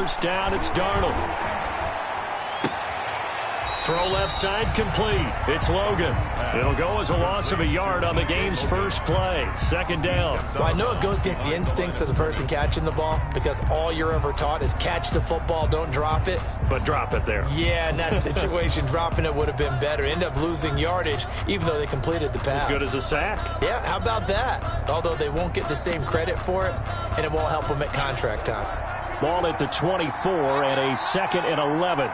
first down. It's Darnold. Throw left side complete. It's Logan. It'll go as a loss of a yard on the game's first play. Second down. Well, I know it goes against the instincts of the person catching the ball because all you're ever taught is catch the football, don't drop it. But drop it there. Yeah, in that situation, dropping it would have been better. End up losing yardage, even though they completed the pass. As good as a sack. Yeah, how about that? Although they won't get the same credit for it, and it won't help them at contract time. Ball at the 24 and a 2nd and 11.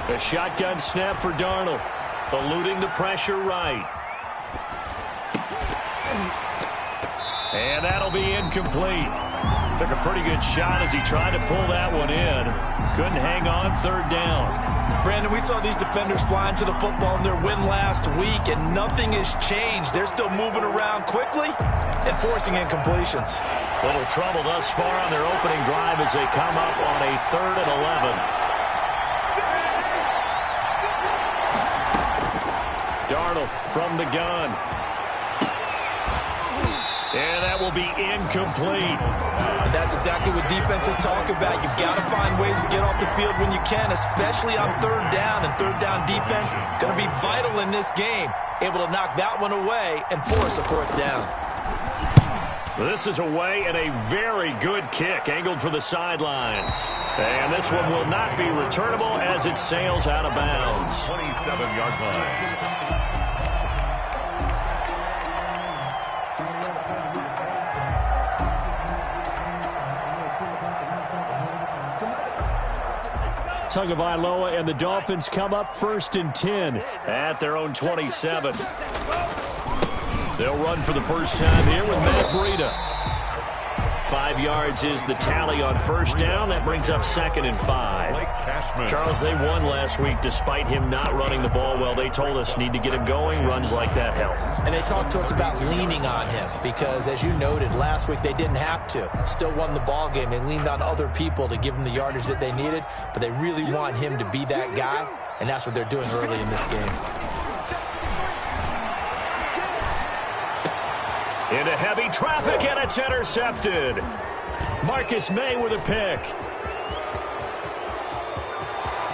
A shotgun snap for Darnold. Eluding the pressure right. And that'll be incomplete. Took a pretty good shot as he tried to pull that one in. Couldn't hang on. Third down. Brandon, we saw these defenders flying to the football in their win last week, and nothing has changed. They're still moving around quickly and forcing incompletions. Little trouble thus far on their opening drive as they come up on a 3rd and 11. Darnold from the gun. And that will be incomplete. And that's exactly what defenses talk about. You've got to find ways to get off the field when you can, especially on 3rd down. And 3rd down defense going to be vital in this game. Able to knock that one away and force a 4th down. This is away and a very good kick angled for the sidelines. And this one will not be returnable as it sails out of bounds. 27-yard line. Tagovailoa and the Dolphins come up 1st and 10 at their own 27. They'll run for the first time here with Matt Breida. 5 yards is the tally on 1st down. That brings up 2nd and 5. Charles, they won last week despite him not running the ball well. They told us need to get him going. Runs like that help. And they talked to us about leaning on him because, as you noted, last week they didn't have to. Still won the ball game. They leaned on other people to give them the yardage that they needed, but they really want him to be that guy, and that's what they're doing early in this game. Into heavy traffic, and it's intercepted. Marcus May with a pick.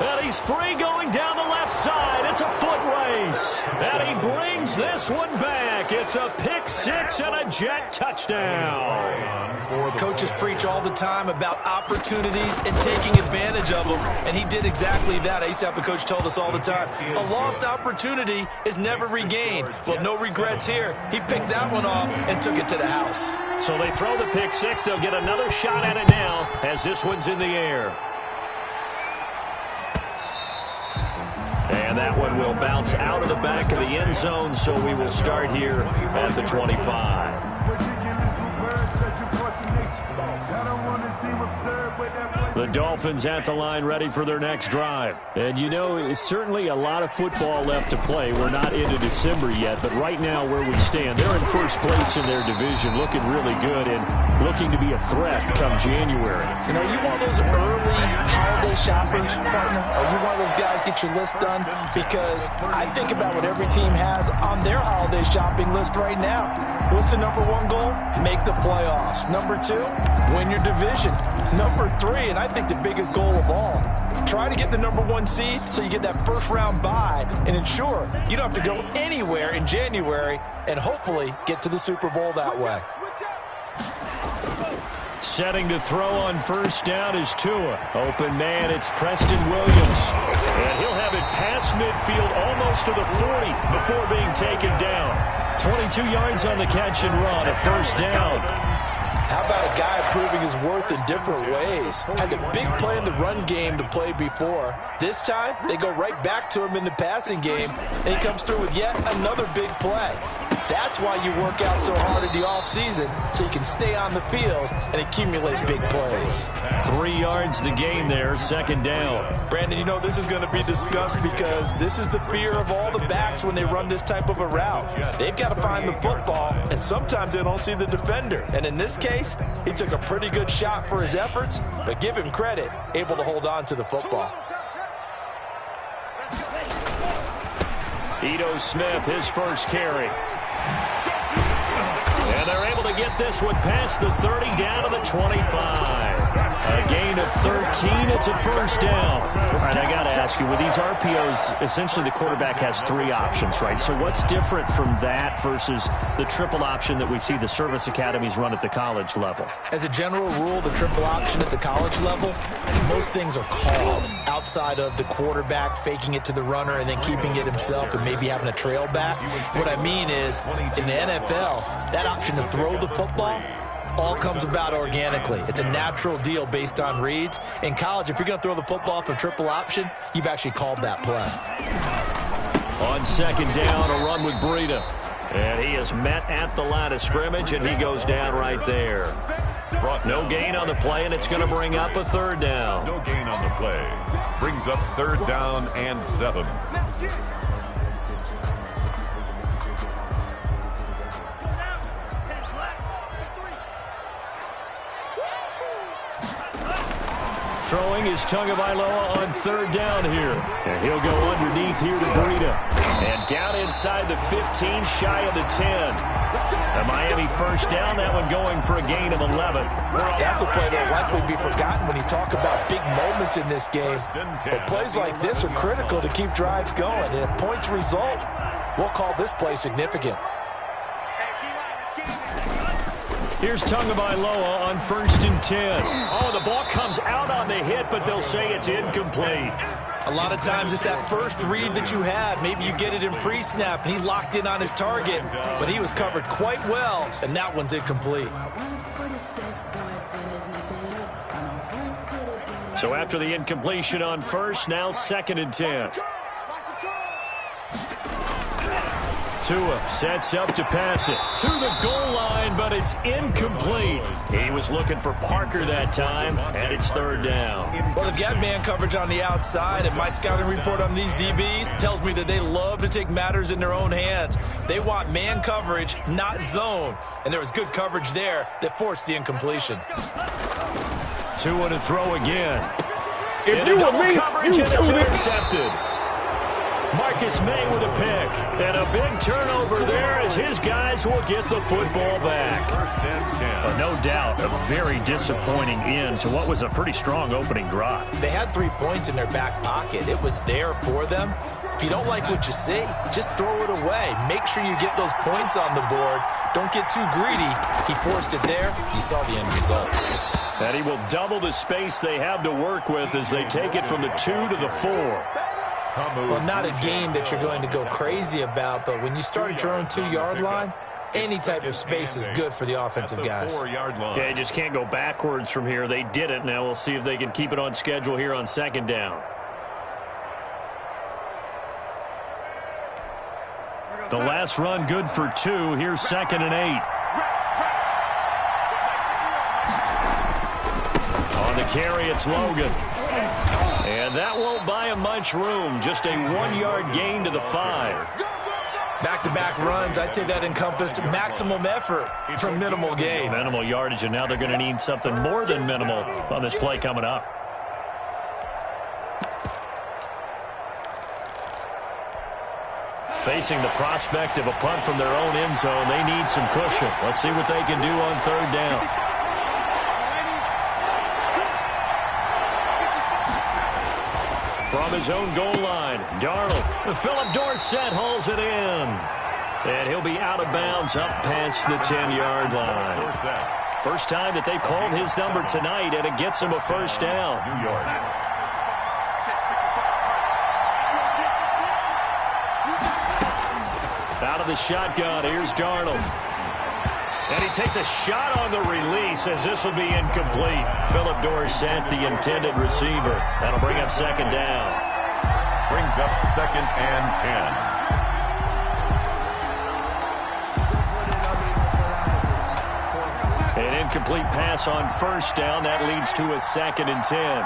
And he's free going down the left side. It's a foot race. And he brings this one back. It's a pick 6 and a jet touchdown. Coaches preach all the time about opportunities and taking advantage of them, and he did exactly that. I used to have a coach told us all the time, a lost opportunity is never regained. Well, no regrets here. He picked that one off and took it to the house. So they throw the pick 6. They'll get another shot at it now as this one's in the air. And that one will bounce out of the back of the end zone, so we will start here at the 25. The Dolphins at the line ready for their next drive. And, you know, it's certainly a lot of football left to play. We're not into December yet, but right now where we stand, they're in first place in their division, looking really good and looking to be a threat come January. You know, you one of those early holiday shoppers, partner? Are you one of those guys get your list done? Because I think about what every team has on their holiday shopping list right now. What's the number 1 goal? Make the playoffs. Number 2, win your division. Number 3, and I think the biggest goal of all, try to get the number 1 seed so you get that first-round bye and ensure you don't have to go anywhere in January and hopefully get to the Super Bowl that way. Setting to throw on first down is Tua. Open man, it's Preston Williams. And he'll have it past midfield almost to the 40 before being taken down. 22 yards on the catch and run, a first down. How about a guy proving his worth in different ways? Had a big play in the run game to play before. This time, they go right back to him in the passing game, and he comes through with yet another big play. That's why you work out so hard in the offseason, so you can stay on the field and accumulate big plays. 3 yards the gain there, second down. Brandon, you know this is going to be discussed because this is the fear of all the backs when they run this type of a route. They've got to find the football, and sometimes they don't see the defender. And in this case, he took a pretty good shot for his efforts, but give him credit, able to hold on to the football. Ito Smith, his first carry. And they're able to get this one past the 30 down to the 25. A gain of 13. It's a first down. All right, I got to ask you, with these RPOs, essentially the quarterback has 3 options, right? So what's different from that versus the triple option that we see the service academies run at the college level? As a general rule, the triple option at the college level, most things are called outside of the quarterback faking it to the runner and then keeping it himself and maybe having a trail back. What I mean is, in the NFL, that option to throw the football all comes about organically. It's a natural deal based on reads. In college, if you're going to throw the football for triple option, you've actually called that play. On second down, a run with Breida. And he is met at the line of scrimmage, and he goes down right there. No gain on the play, and it's going to bring up a third down. No gain on the play. Brings up third down and 7. Throwing is Tagovailoa on third down here. And he'll go underneath here to Breida. And down inside the 15, shy of the 10. A Miami first down, that one going for a gain of 11. That's a play that will likely be forgotten when you talk about big moments in this game. But plays like this are critical to keep drives going. And if points result, we'll call this play significant. Here's Tagovailoa on first and 10. Oh, the ball comes out on the hit, but they'll say it's incomplete. A lot of times it's that first read that you had. Maybe you get it in pre-snap, and he locked in on his target, but he was covered quite well, and that one's incomplete. So after the incompletion on first, now second and 10. Tua sets up to pass it to the goal line, but it's incomplete. He was looking for Parker that time, and it's third down. Well, they've got man coverage on the outside, and my scouting report on these DBs tells me that they love to take matters in their own hands. They want man coverage, not zone, and there was good coverage there that forced the incompletion. Tua to throw again. If you were me, coverage, and it's intercepted. Marcus May with a pick. And a big turnover there as his guys will get the football back. First and 10. But no doubt, a very disappointing end to what was a pretty strong opening drive. They had 3 points in their back pocket. It was there for them. If you don't like what you see, just throw it away. Make sure you get those points on the board. Don't get too greedy. He forced it there. You saw the end result. And he will double the space they have to work with as they take it from the 2 to the 4. Well, not a game that you're going to go crazy about, but when you start at your own 2-yard line, any type of space is good for the offensive guys. 4-yard line. Yeah, you just can't go backwards from here. They did it. Now we'll see if they can keep it on schedule here on second down. The last run good for 2. Here's second and 8. On the carry, it's Logan. And that won't buy him much room. Just a 1-yard gain to the 5. Back-to-back runs, I'd say that encompassed maximum effort for minimal gain. Minimal yardage, and now they're going to need something more than minimal on this play coming up. Facing the prospect of a punt from their own end zone, they need some cushion. Let's see what they can do on third down. From his own goal line, Darnold. Philip Dorsett hauls it in. And he'll be out of bounds up past the 10-yard line. First time that they've called his number tonight, and it gets him a first down. New York. Out of the shotgun, here's Darnold. And he takes a shot on the release as this will be incomplete. Philip Dorsett, the intended receiver. That'll bring up second down. Brings up second and 10. An incomplete pass on first down. That leads to a second and 10.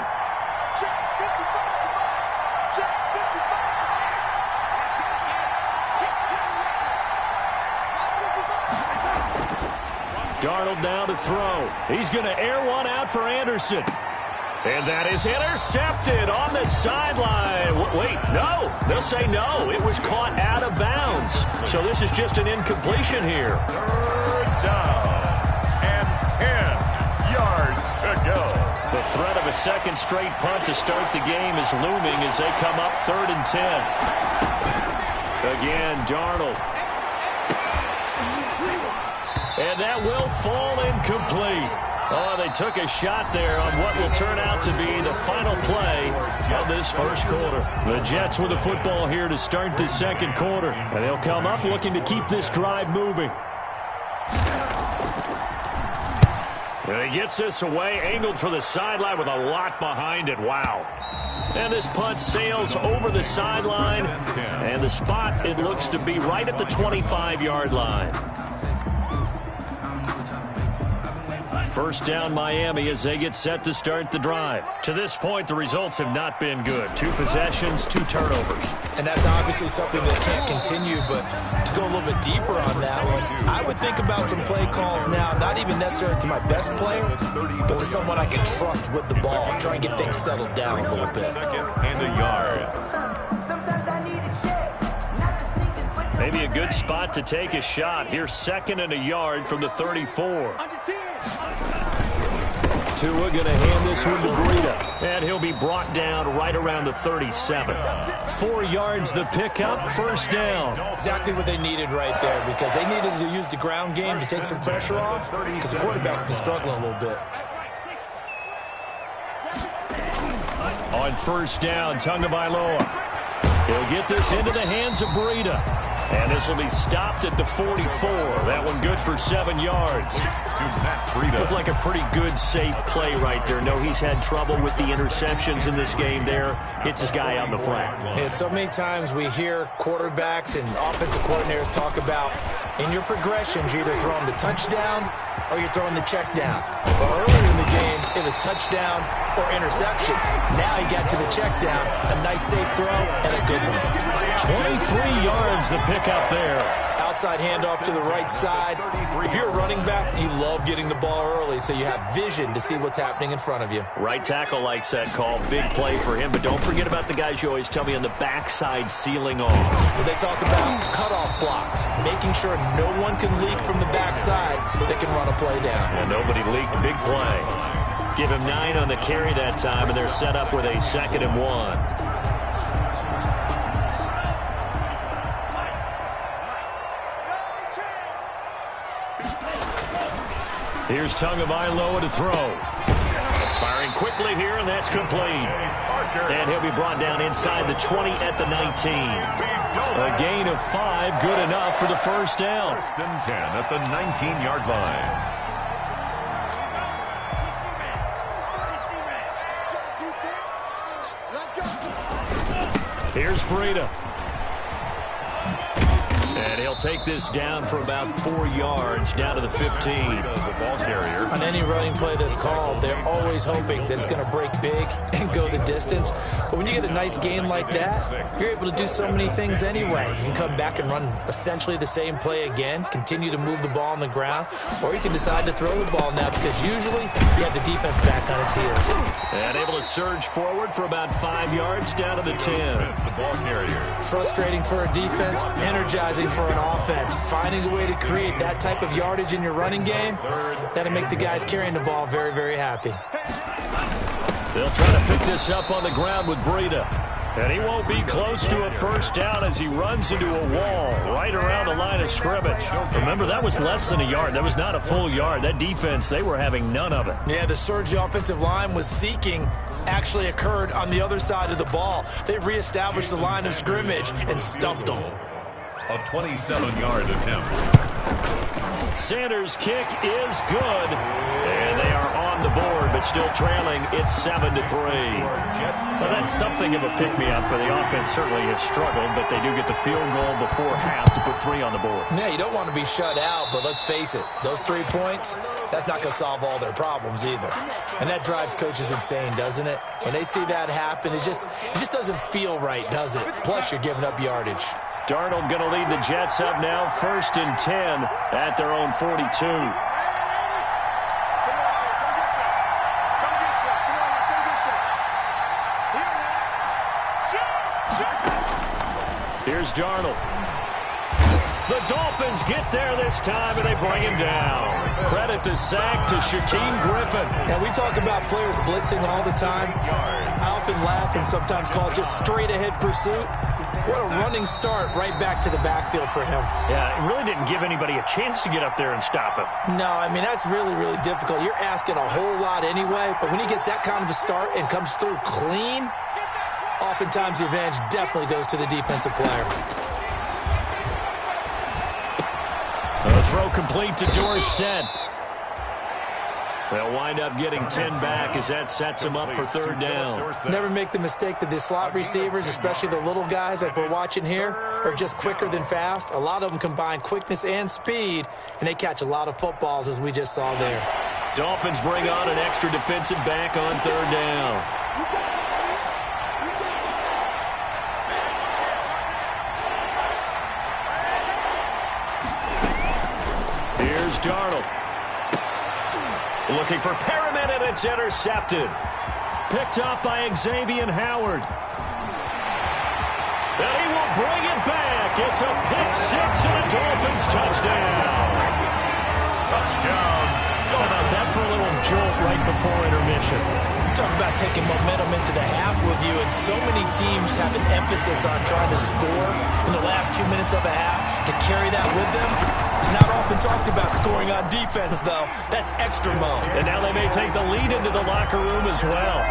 Darnold now to throw. He's going to air one out for Anderson. And that is intercepted on the sideline. Wait, no. They'll say no. It was caught out of bounds. So this is just an incompletion here. Third down and 10 yards to go. The threat of a second straight punt to start the game is looming as they come up 3rd and 10. Again, Darnold. And that will fall incomplete. Oh, they took a shot there on what will turn out to be the final play of this first quarter. The Jets with the football here to start the second quarter. And they'll come up looking to keep this drive moving. And he gets this away, angled for the sideline with a lot behind it. Wow. And this punt sails over the sideline. And the spot, it looks to be right at the 25-yard line. First down Miami as they get set to start the drive. To this point, the results have not been good. 2 possessions, 2 turnovers. And that's obviously something that can't continue, but to go a little bit deeper on that one, I would think about some play calls now, not even necessarily to my best player, but to someone I can trust with the ball. Try and get things settled down a little bit. Second and a yard. Maybe a good spot to take a shot. Here's 2nd and a yard from the 34. Tua going to hand this one to Breida. And he'll be brought down right around the 37. 4 yards the pickup, first down. Exactly what they needed right there, because they needed to use the ground game to take some pressure off, because the quarterback's been struggling a little bit. On first down, Tagovailoa. He'll get this into the hands of Breida. And this will be stopped at the 44. That one good for 7 yards. Looked like a pretty good, safe play right there. No, he's had trouble with the interceptions in this game there. Hits his guy out in the flat. Yeah, so many times we hear quarterbacks and offensive coordinators talk about in your progressions, you're either throwing the touchdown or you're throwing the check down. Well, earlier in the game, it was touchdown or interception. Now he got to the check down, a nice safe throw, and a good one. 23 yards the pickup there. Outside handoff to the right side. If you're a running back, you love getting the ball early so you have vision to see what's happening in front of you. Right tackle likes that call. Big play for him. But don't forget about the guys you always tell me on the backside sealing off. Well, they talk about cutoff blocks, making sure no one can leak from the backside that can run a play down. And nobody leaked. Big play. Give him 9 on the carry that time, and they're set up with a 2nd and 1. Here's Tagovailoa to throw. Firing quickly here, and that's complete. And he'll be brought down inside the 20 at the 19. A gain of 5, good enough for the first down. 1st and 10 at the 19-yard line. Here's Breida. And he'll take this down for about 4 yards, down to the 15. The ball carrier. On any running play that's called, they're always hoping that it's going to break big and go the distance. But when you get a nice gain like that, you're able to do so many things anyway. You can come back and run essentially the same play again, continue to move the ball on the ground, or you can decide to throw the ball now because usually you have the defense back on its heels. And able to surge forward for about 5 yards, down to the 10. The ball carrier. Frustrating for a defense, energizing for an offense. Finding a way to create that type of yardage in your running game, that'll make the guys carrying the ball very, very happy. They'll try to pick this up on the ground with Breida. And he won't be close to a first down as he runs into a wall right around the line of scrimmage. Remember, that was less than a yard. That was not a full yard. That defense, they were having none of it. Yeah, the surge the offensive line was seeking actually occurred on the other side of the ball. They reestablished the line of scrimmage and stuffed them. A 27-yard attempt. Sanders' kick is good. And they are on the board, but still trailing. It's 7-3. So that's something of a pick-me-up for the offense. Certainly has struggled, but they do get the field goal before half to put 3 on the board. Yeah, you don't want to be shut out, but let's face it, those 3 points, that's not going to solve all their problems either. And that drives coaches insane, doesn't it? When they see that happen, it just doesn't feel right, does it? Plus, you're giving up yardage. Darnold going to lead the Jets up now, 1st and 10 at their own 42. Here's Darnold. The Dolphins get there this time, and they bring him down. Credit the sack to Shaquem Griffin. Now, we talk about players blitzing all the time. I often laugh and sometimes call it just straight-ahead pursuit. What a running start right back to the backfield for him. Yeah, it really didn't give anybody a chance to get up there and stop him. No, I mean, that's really, really difficult. You're asking a whole lot anyway, but when he gets that kind of a start and comes through clean, oftentimes the advantage definitely goes to the defensive player. The throw complete to Dorsett. They'll wind up getting 10 back as that sets them up for third down. Never make the mistake that the slot receivers, especially the little guys like we're watching here, are just quicker than fast. A lot of them combine quickness and speed, and they catch a lot of footballs, as we just saw there. Dolphins bring on an extra defensive back on third down. Here's Darnold. Looking for Perriman, and it's intercepted. Picked up by Xavier Howard. And he will bring it back. It's a pick-6 and a Dolphins touchdown. Touchdown. How about that for a little jolt right before intermission? Talk about taking momentum into the half with you, and so many teams have an emphasis on trying to score in the last 2 minutes of a half. To carry that with them, it's not often talked about scoring on defense, though. That's extra mode. And now they may take the lead into the locker room as well.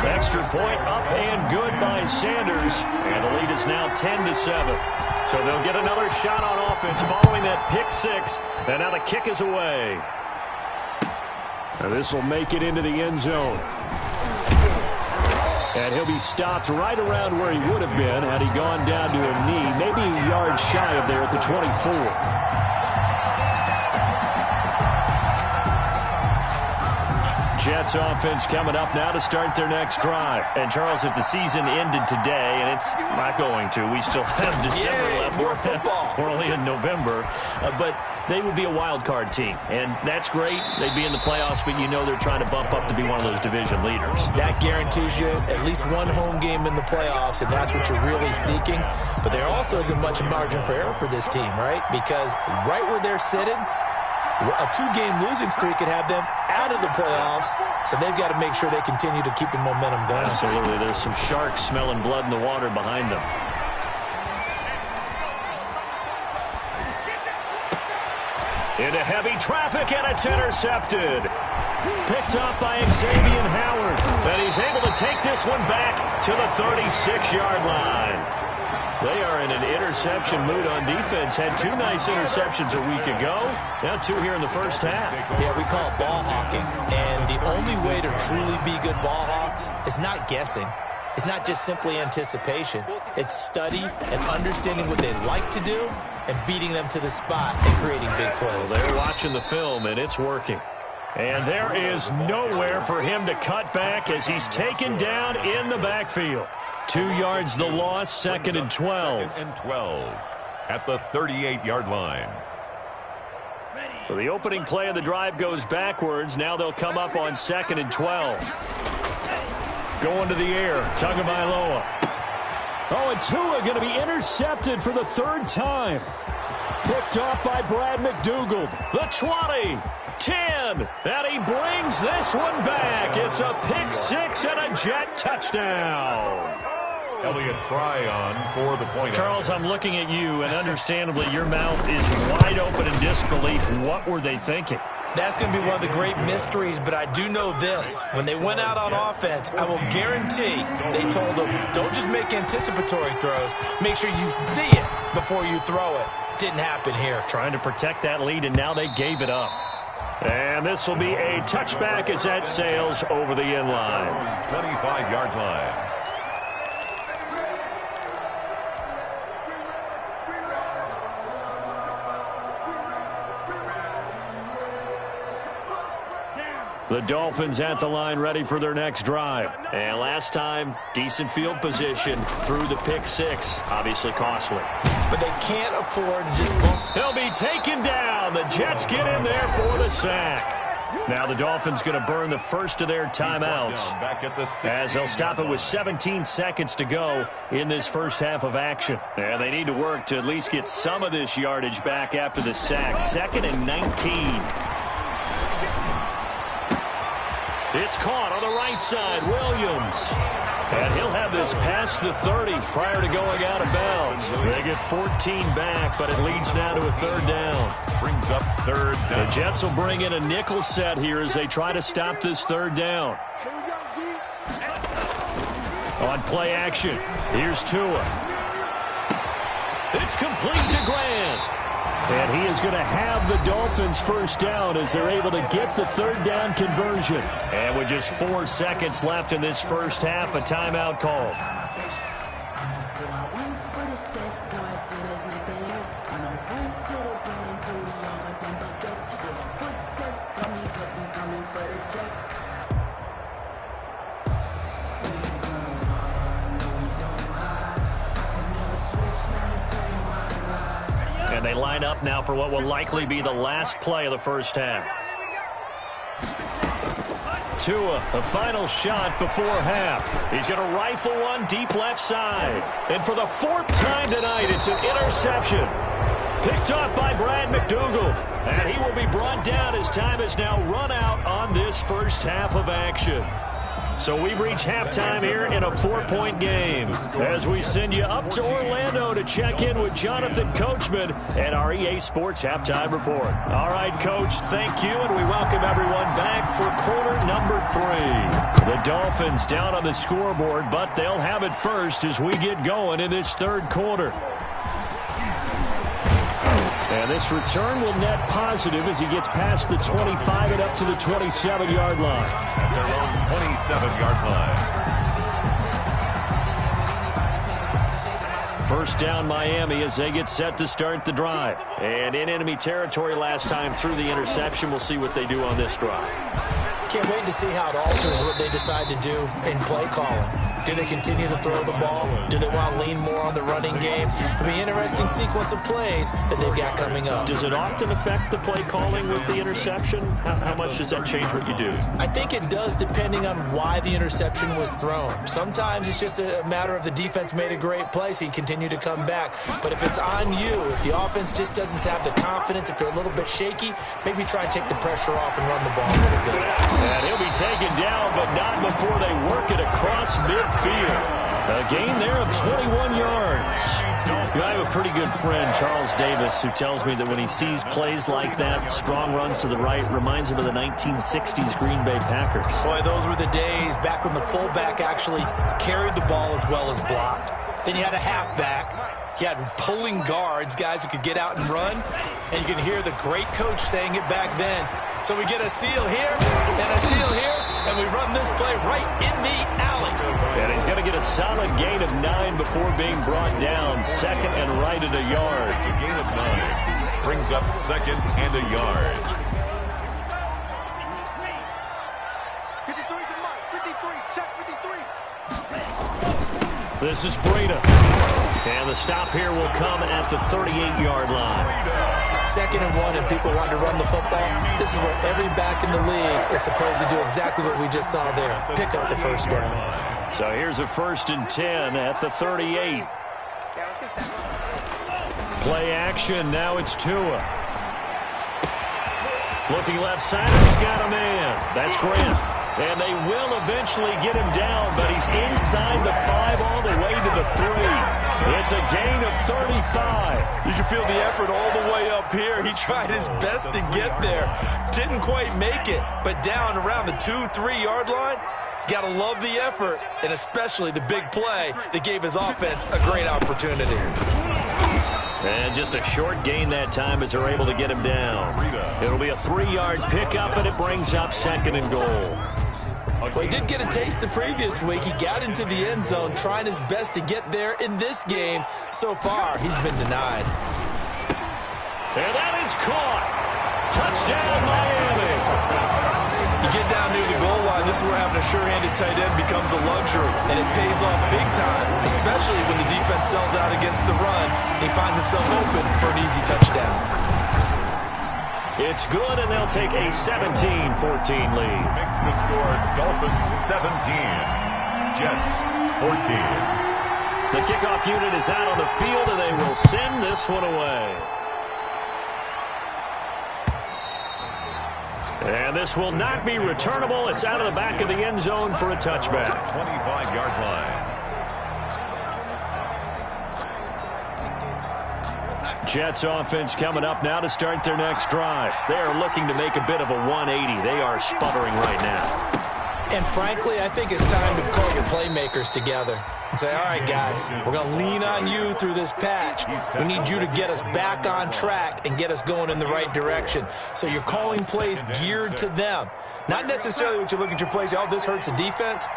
Extra point up and good by Sanders, and the lead is now 10-7. So they'll get another shot on offense following that pick-6, and now the kick is away. And this will make it into the end zone. And he'll be stopped right around where he would have been had he gone down to a knee, maybe a yard shy of there at the 24. Jets offense coming up now to start their next drive. And, Charles, if the season ended today, and it's not going to, we still have December left. More football. We're only in November. But they would be a wild card team. And that's great. They'd be in the playoffs, but you know they're trying to bump up to be one of those division leaders. That guarantees you at least one home game in the playoffs, and that's what you're really seeking. But there also isn't much margin for error for this team, right? Because right where they're sitting, a 2-game losing streak could have them out of the playoffs, so they've got to make sure they continue to keep the momentum going. Absolutely. There's some sharks smelling blood in the water behind them. Into heavy traffic, and it's intercepted. Picked up by Xavier Howard, and he's able to take this one back to the 36-yard line. They are in an interception mood on defense. Had 2 nice interceptions a week ago. Now 2 here in the first half. Yeah, we call it ball hawking. And the only way to truly be good ball hawks is not guessing. It's not just simply anticipation. It's study and understanding what they like to do and beating them to the spot and creating big plays. Well, they're watching the film, and it's working. And there is nowhere for him to cut back as he's taken down in the backfield. 2 yards the loss, 2nd and 12. 2nd and 12 at the 38-yard line. So the opening play of the drive goes backwards. Now they'll come up on 2nd and 12. Going to the air, Tagovailoa. Oh, and Tua going to be intercepted for the 3rd time. Picked off by Brad McDougald. The 20, 10, and he brings this one back. It's a pick-6 and a Jet touchdown. Elliott Fry on for the point. Charles, I'm looking at you, and understandably, your mouth is wide open in disbelief. What were they thinking? That's going to be one of the great mysteries, but I do know this. When they went out on offense, I will guarantee they told them, don't just make anticipatory throws. Make sure you see it before you throw it. Didn't happen here. Trying to protect that lead, and now they gave it up. And this will be a touchback as that sails over the end line. 25-yard line. The Dolphins at the line ready for their next drive. And last time, decent field position through the pick-6. Obviously costly. But they can't afford to just bump. He'll be taken down. The Jets get in there for the sack. Now the Dolphins going to burn the first of their timeouts as they'll stop it with 17 seconds to go in this first half of action. And they need to work to at least get some of this yardage back after the sack. 2nd and 19. It's caught on the right side. Williams. And he'll have this past the 30 prior to going out of bounds. They get 14 back, but it leads now to a 3rd down. Brings up 3rd down. The Jets will bring in a nickel set here as they try to stop this 3rd down. On play action, here's Tua. It's complete to Grant. And he is going to have the Dolphins first down as they're able to get the 3rd down conversion. And with just 4 seconds left in this first half, a timeout called. And they line up now for what will likely be the last play of the first half. Tua, a final shot before half. He's going to rifle one deep left side. And for the 4th time tonight, it's an interception. Picked off by Brad McDougal. And he will be brought down as time has now run out on this first half of action. So we've reached halftime here in a 4-point game as we send you up to Orlando to check in with Jonathan Coachman and our EA Sports Halftime Report. All right, Coach, thank you, and we welcome everyone back for quarter number 3. The Dolphins down on the scoreboard, but they'll have it first as we get going in this 3rd quarter. And this return will net positive as he gets past the 25 and up to the 27-yard line. At their own 27-yard line. First down Miami as they get set to start the drive. And in enemy territory last time through the interception. We'll see what they do on this drive. Can't wait to see how it alters what they decide to do in play calling. Do they continue to throw the ball? Do they want to lean more on the running game? It'll be an interesting sequence of plays that they've got coming up. Does it often affect the play calling with the interception? How much does that change what you do? I think it does depending on why the interception was thrown. Sometimes it's just a matter of the defense made a great play, so you continue to come back. But if it's on you, if the offense just doesn't have the confidence, if they're a little bit shaky, maybe try and take the pressure off and run the ball a little bit. And he'll be taken down, but not before they work it across midfield. A gain there of 21 yards. I have a pretty good friend, Charles Davis, who tells me that when he sees plays like that, strong runs to the right, reminds him of the 1960s Green Bay Packers. Boy, those were the days back when the fullback actually carried the ball as well as blocked. Then you had a halfback. You had pulling guards, guys who could get out and run. And you can hear the great coach saying it back then. So we get a seal here and a seal here, and we run this play right in the alley. And he's going to get a solid gain of 9 before being brought down. 2nd and right at a yard. It's a gain of 9. Brings up 2nd and a yard. 53, check 53. This is Breida. And the stop here will come at the 38-yard line. 2nd and 1, and people want to run the football. This is where every back in the league is supposed to do exactly what we just saw there. Pick up the first down. So here's a 1st and 10 at the 38. Play action. Now it's Tua. Looking left side, he's got a man. That's Grant. And they will eventually get him down, but he's inside the 5 all the way to the 3. It's a gain of 35. You can feel the effort all the way up here. He tried his best to get there. Didn't quite make it, but down around the 2-3 yard line, got to love the effort, and especially the big play that gave his offense a great opportunity. And just a short gain that time as they're able to get him down. It'll be a 3-yard pickup, and it brings up 2nd and goal. Well, he did get a taste the previous week. He got into the end zone, trying his best to get there in this game. So far, he's been denied. And that is caught. Touchdown, Miami. You get down near the goal line, this is where having a sure-handed tight end becomes a luxury, and it pays off big time, especially when the defense sells out against the run. He finds himself open for an easy touchdown. It's good, and they'll take a 17-14 lead. Makes the score Dolphins 17, Jets 14. The kickoff unit is out on the field, and they will send this one away. And this will not be returnable. It's out of the back of the end zone for a touchback. 25-yard line. Jets offense coming up now to start their next drive. They are looking to make a bit of a 180. They are sputtering right now. And frankly, I think it's time to call your playmakers together and say, all right, guys, we're going to lean on you through this patch. We need you to get us back on track and get us going in the right direction. So you're calling plays geared to them. Not necessarily what you look at your plays, oh, this hurts the defense.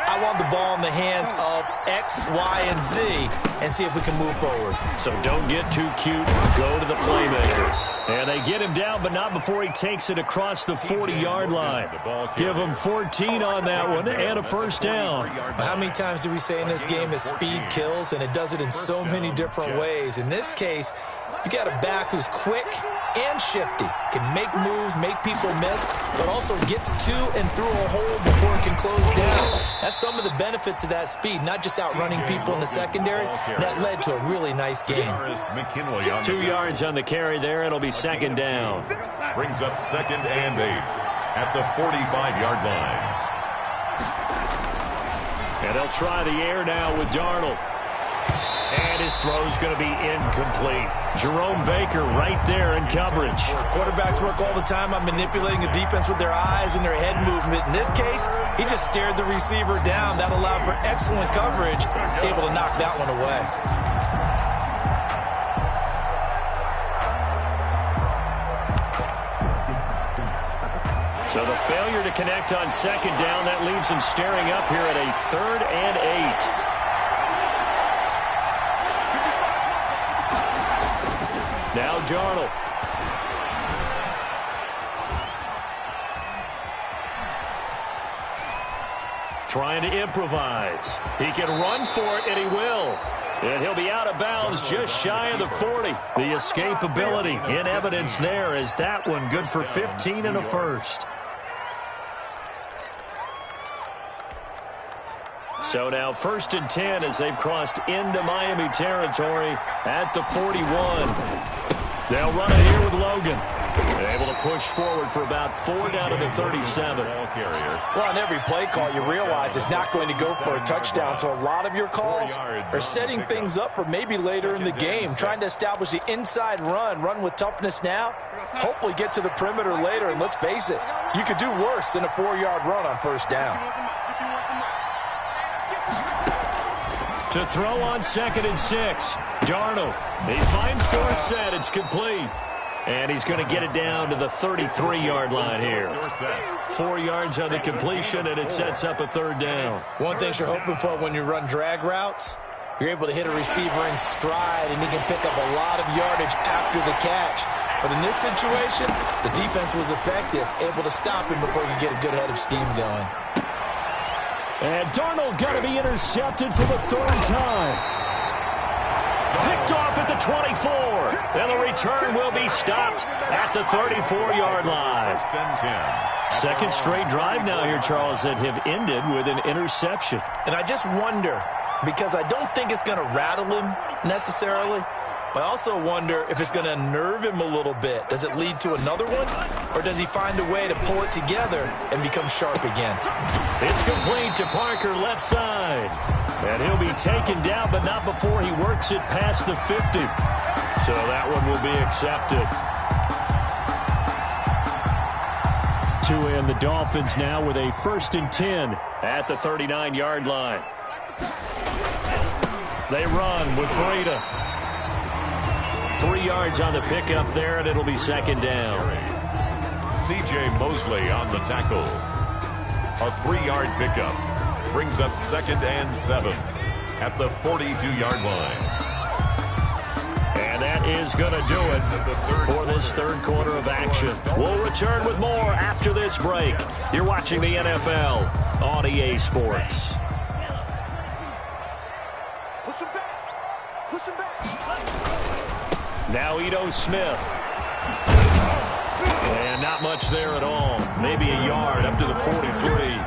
I want the ball in the hands of X, Y, and Z and see if we can move forward. So don't get too cute. Go to the playmakers. And they get him down, but not before he takes it across the 40-yard line. Give him 14 on that one and a first down. How many times do we say in this game that speed kills, and it does it in so many different ways? In this case, you got a back who's quick and shifty, can make moves, make people miss, but also gets to and through a hole before it can close down. That's some of the benefits of that speed, not just outrunning people in the secondary. That led to a really nice game. 2 yards on the carry there. It'll be second down. Brings up 2nd and 8 at the 45-yard line. And they'll try the air now with Darnold. And his throw's going to be incomplete. Jerome Baker right there in coverage. Quarterbacks work all the time on manipulating a defense with their eyes and their head movement. In this case, he just stared the receiver down. That allowed for excellent coverage, able to knock that one away. So the failure to connect on second down, that leaves him staring up here at a 3rd and 8. Now Darnold. Trying to improvise. He can run for it, and he will. And he'll be out of bounds just shy of the 40. The escapability in evidence there as that one good for 15 and a first. So now 1st and 10 as they've crossed into Miami territory at the 41. They'll run it here with Logan. Able to push forward for about 4 down to the 37. Well, on every play call, you realize it's not going to go for a touchdown. So a lot of your calls are setting things up for maybe later in the game, trying to establish the inside run with toughness now, hopefully get to the perimeter later. And let's face it, you could do worse than a 4-yard run on 1st down. To throw on 2nd and 6. Darnold. He finds Dorsett. It's complete. And he's going to get it down to the 33-yard line here. 4 yards on the completion, and it sets up a 3rd down. One thing you're hoping for when you run drag routes, you're able to hit a receiver in stride, and he can pick up a lot of yardage after the catch. But in this situation, the defense was effective, able to stop him before he could get a good head of steam going. And Darnold got to be intercepted for the 3rd time. Picked off at the 24. And the return will be stopped at the 34-yard line. 2nd straight drive now here, Charles, that have ended with an interception. And I just wonder, because I don't think it's going to rattle him necessarily, but I also wonder if it's going to unnerve him a little bit. Does it lead to another one? Or does he find a way to pull it together and become sharp again? It's complete to Parker left side. And he'll be taken down, but not before he works it past the 50. So that one will be accepted. To end the Dolphins now with a 1st and 10 at the 39-yard line. They run with Breida. 3 yards on the pickup there, and it'll be 2nd down. C.J. Mosley on the tackle. A 3-yard pickup. Brings up 2nd and 7 at the 42-yard line. And that is going to do it for this 3rd quarter of action. We'll return with more after this break. You're watching the NFL on EA Sports. Now Ito Smith. And not much there at all. Maybe a yard up to the 43.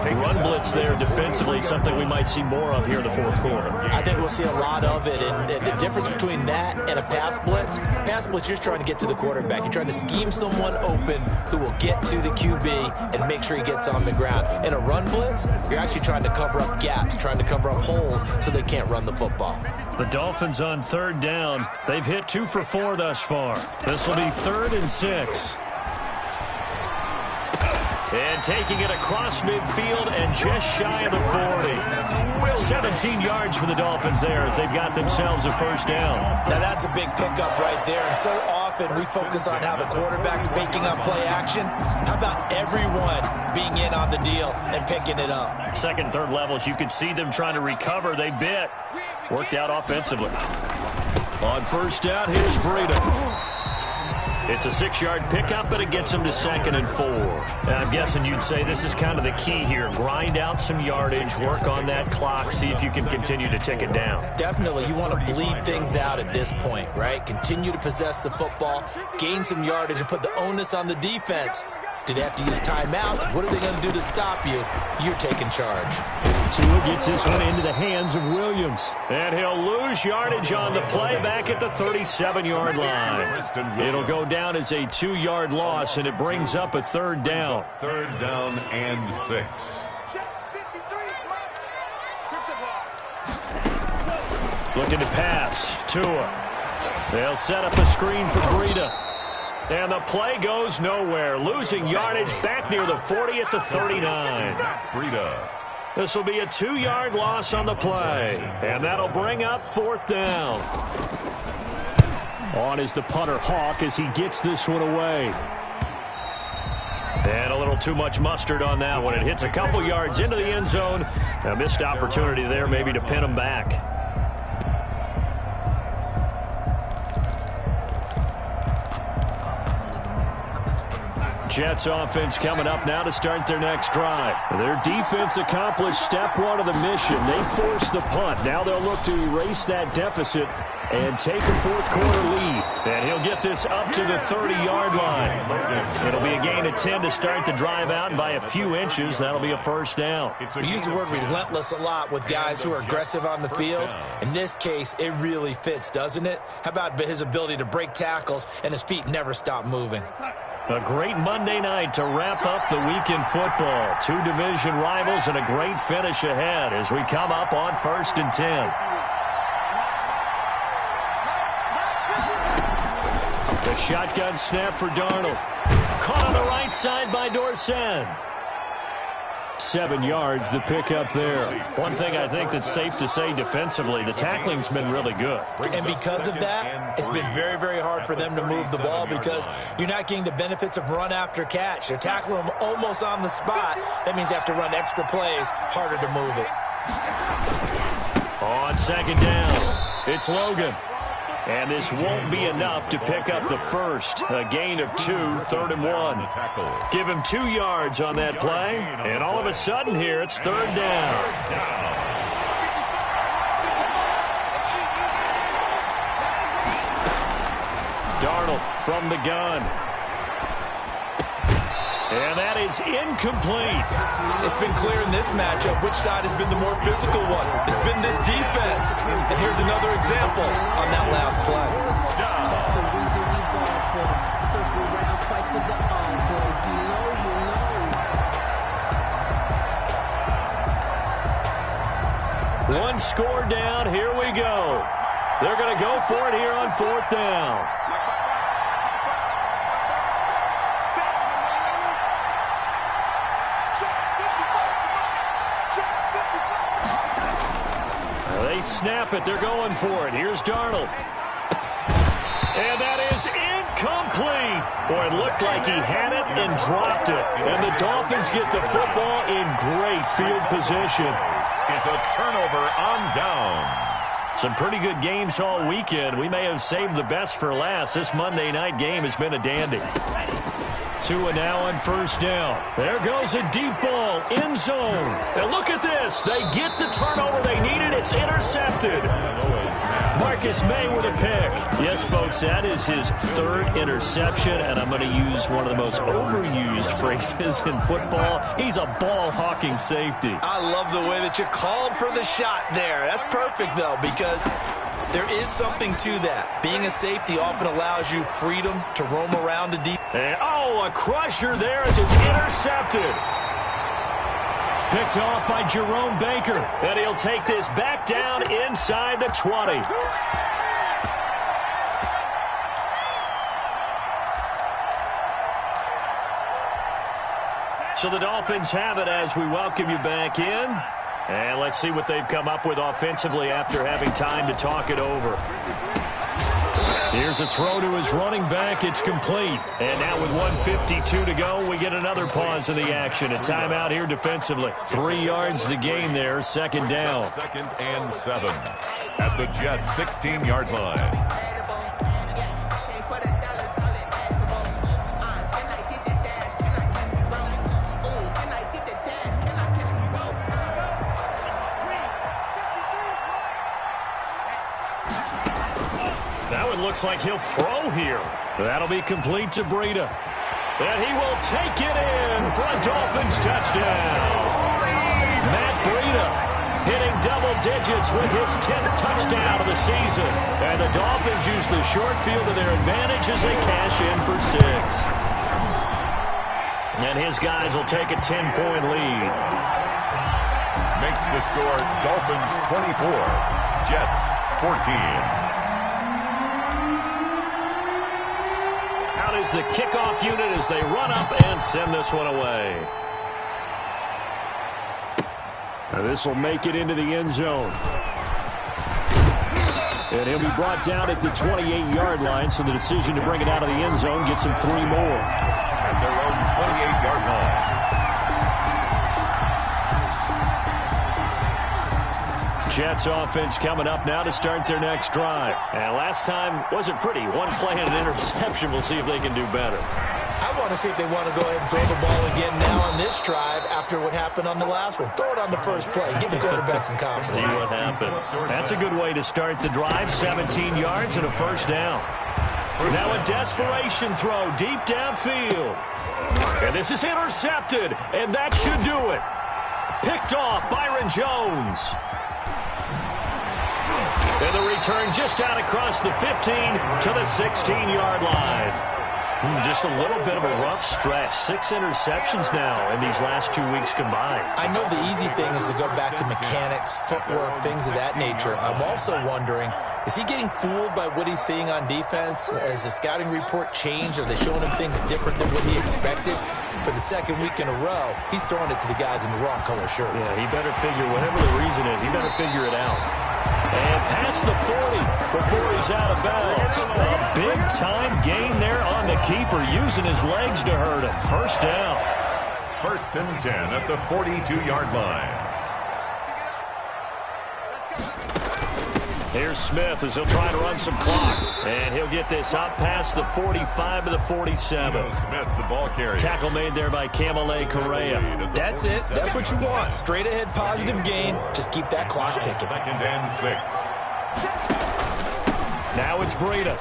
Run blitz there defensively, something we might see more of here in the fourth quarter. I think we'll see a lot of it, and the difference between that and a pass blitz, you're just trying to get to the quarterback. You're trying to scheme someone open who will get to the QB and make sure he gets on the ground. In a run blitz, you're actually trying to cover up gaps, trying to cover up holes so they can't run the football. The Dolphins on third down. They've hit 2 for 4 thus far. This will be 3rd and 6. And taking it across midfield and just shy of the 40. 17 yards for the Dolphins there as they've got themselves a first down. Now that's a big pickup right there. And so often we focus on how the quarterback's faking up play action. How about everyone being in on the deal and picking it up? Second, third levels, you could see them trying to recover. They bit. Worked out offensively. On first down, here's Breida. It's a 6-yard pickup, but it gets him to 2nd and 4. And I'm guessing you'd say this is kind of the key here. Grind out some yardage, work on that clock, see if you can continue to tick it down. Definitely. You want to bleed things out at this point, right? Continue to possess the football, gain some yardage, and put the onus on the defense. Do they have to use timeouts? What are they going to do to stop you? You're taking charge. Tua gets this one into the hands of Williams. And he'll lose yardage on the play back at the 37-yard line. It'll go down as a 2-yard loss, and it brings up a 3rd down. 3rd down and 6. Looking to pass. Tua. They'll set up a screen for Breida. And the play goes nowhere. Losing yardage back near the 40 at the 39. Breida. This will be a 2-yard loss on the play. And that'll bring up 4th down. On is the punter, Hawk, as he gets this one away. And a little too much mustard on that one. It hits a couple yards into the end zone. A missed opportunity there maybe to pin him back. Jets offense coming up now to start their next drive. Their defense accomplished step 1 of the mission. They forced the punt. Now they'll look to erase that deficit and take a fourth quarter lead. And he'll get this up to the 30-yard line. It'll be a gain of 10 to start the drive out, and by a few inches, that'll be a first down. We use the word relentless a lot with guys who are aggressive on the field. In this case, it really fits, doesn't it? How about his ability to break tackles and his feet never stop moving? A great Monday night to wrap up the week in football. 2 division rivals and a great finish ahead as we come up on 1st and 10. The shotgun snap for Darnold. Caught on the right side by Dorsett. 7 yards, the pickup there. One thing I think that's safe to say defensively, the tackling's been really good. And because of that, it's been very, very hard for them to move the ball because you're not getting the benefits of run after catch. They're tackling them almost on the spot. That means they have to run extra plays, harder to move it. On 2nd down, it's Logan. And this won't be enough to pick up the first. A gain of 2, 3rd and 1. Give him 2 yards on that play. And all of a sudden here, it's 3rd down. Darnold from the gun. And that is incomplete. It's been clear in this matchup which side has been the more physical one. It's been this defense. And here's another example on that last play. That's the reason we ball for. Circle around twice for the encore. If you know, you know. 1 score down. Here we go. They're going to go for it here on 4th down. They snap it. They're going for it. Here's Darnold. And that is incomplete. Boy, it looked like he had it and dropped it. And the Dolphins get the football in great field position. It's a turnover on downs. Some pretty good games all weekend. We may have saved the best for last. This Monday night game has been a dandy. Tua now on 1st down. There goes a deep ball, end zone. And look at this. They get the turnover they needed. It's intercepted. Marcus May with a pick. Yes, folks, that is his third interception, and I'm going to use one of the most overused phrases in football. He's a ball-hawking safety. I love the way that you called for the shot there. That's perfect, though, because there is something to that. Being a safety often allows you freedom to roam around the deep. And, a crusher there as it's intercepted. Picked off by Jerome Baker. And he'll take this back down inside the 20. So the Dolphins have it as we welcome you back in. And let's see what they've come up with offensively after having time to talk it over. Here's a throw to his running back. It's complete. And now with 1:52 to go, we get another pause in the action. A timeout here defensively. 3 yards the gain there, second down. 2nd and 7 at the Jets' 16-yard line. Looks like he'll throw here. That'll be complete to Breida. And he will take it in for a Dolphins touchdown. Matt Breida hitting double digits with his 10th touchdown of the season. And the Dolphins use the short field to their advantage as they cash in for 6. And his guys will take a 10-point lead. Makes the score Dolphins 24, Jets 14. Is the kickoff unit as they run up and send this one away. Now this will make it into the end zone. And he'll be brought down at the 28-yard line, so the decision to bring it out of the end zone gets him 3 more. At their own 28-yard line. Jets offense coming up now to start their next drive. And last time wasn't pretty. One play and an interception. We'll see if they can do better. I want to see if they want to go ahead and throw the ball again now on this drive after what happened on the last one. Throw it on the first play. Give the quarterback some confidence. See what happens. That's a good way to start the drive. 17 yards and a first down. Now a desperation throw deep downfield. And this is intercepted. And that should do it. Picked off Byron Jones. And the return just out across the 15 to the 16-yard line. Just a little bit of a rough stretch. 6 interceptions now in these last 2 weeks combined. I know the easy thing is to go back to mechanics, footwork, things of that nature. I'm also wondering, is he getting fooled by what he's seeing on defense? Has the scouting report changed? Are they showing him things different than what he expected? For the second week in a row, he's throwing it to the guys in the wrong color shirts. Yeah, he better figure, whatever the reason is, he better figure it out. And past the 40 before he's out of bounds. A big-time gain there on the keeper, using his legs to hurt him. First down. 1st and 10 at the 42-yard line. Here's Smith as he'll try to run some clock. And he'll get this up past the 45 to the 47. Smith, the ball carrier. Tackle made there by Kamale Correa. That's it. That's what you want. Straight ahead positive gain. Just keep that clock ticking. 2nd and 6. Now it's Breida.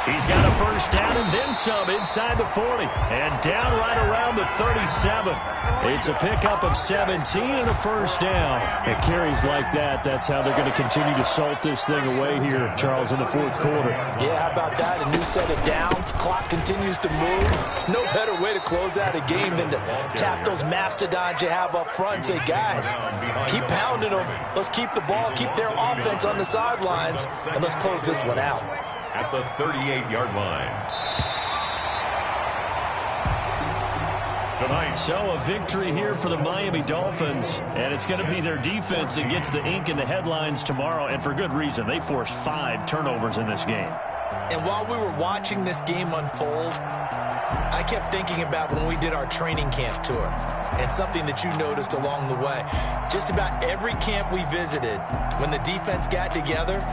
He's got a first down and then some inside the 40. And down right around the 37. It's a pickup of 17 and a first down. And carries like that, that's how they're going to continue to salt this thing away here, Charles, in the 4th quarter. Yeah, how about that? A new set of downs. Clock continues to move. No better way to close out a game than to tap those mastodons you have up front and say, guys, keep pounding them. Let's keep the ball, keep their offense on the sidelines, and let's close this one out. At the 38-yard line. Tonight. So a victory here for the Miami Dolphins, and it's going to be their defense that gets the ink in the headlines tomorrow, and for good reason. They forced 5 turnovers in this game. And while we were watching this game unfold, I kept thinking about when we did our training camp tour and something that you noticed along the way. Just about every camp we visited, when the defense got together,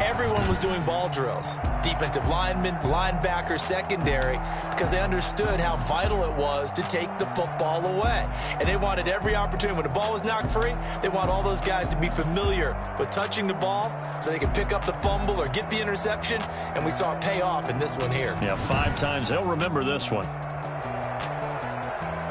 everyone was doing ball drills. Defensive linemen, linebackers, secondary, because they understood how vital it was to take the football away. And they wanted every opportunity. When the ball was knocked free, they want all those guys to be familiar with touching the ball so they can pick up the fumble or get the interception. And we saw it pay off in this one here. Yeah, 5 times. They'll remember this one.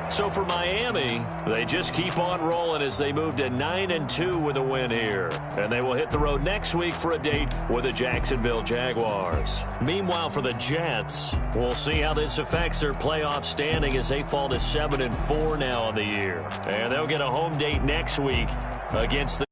So for Miami, they just keep on rolling as they move to 9-2 with a win here. And they will hit the road next week for a date with the Jacksonville Jaguars. Meanwhile, for the Jets, we'll see how this affects their playoff standing as they fall to 7-4 now on the year. And they'll get a home date next week against the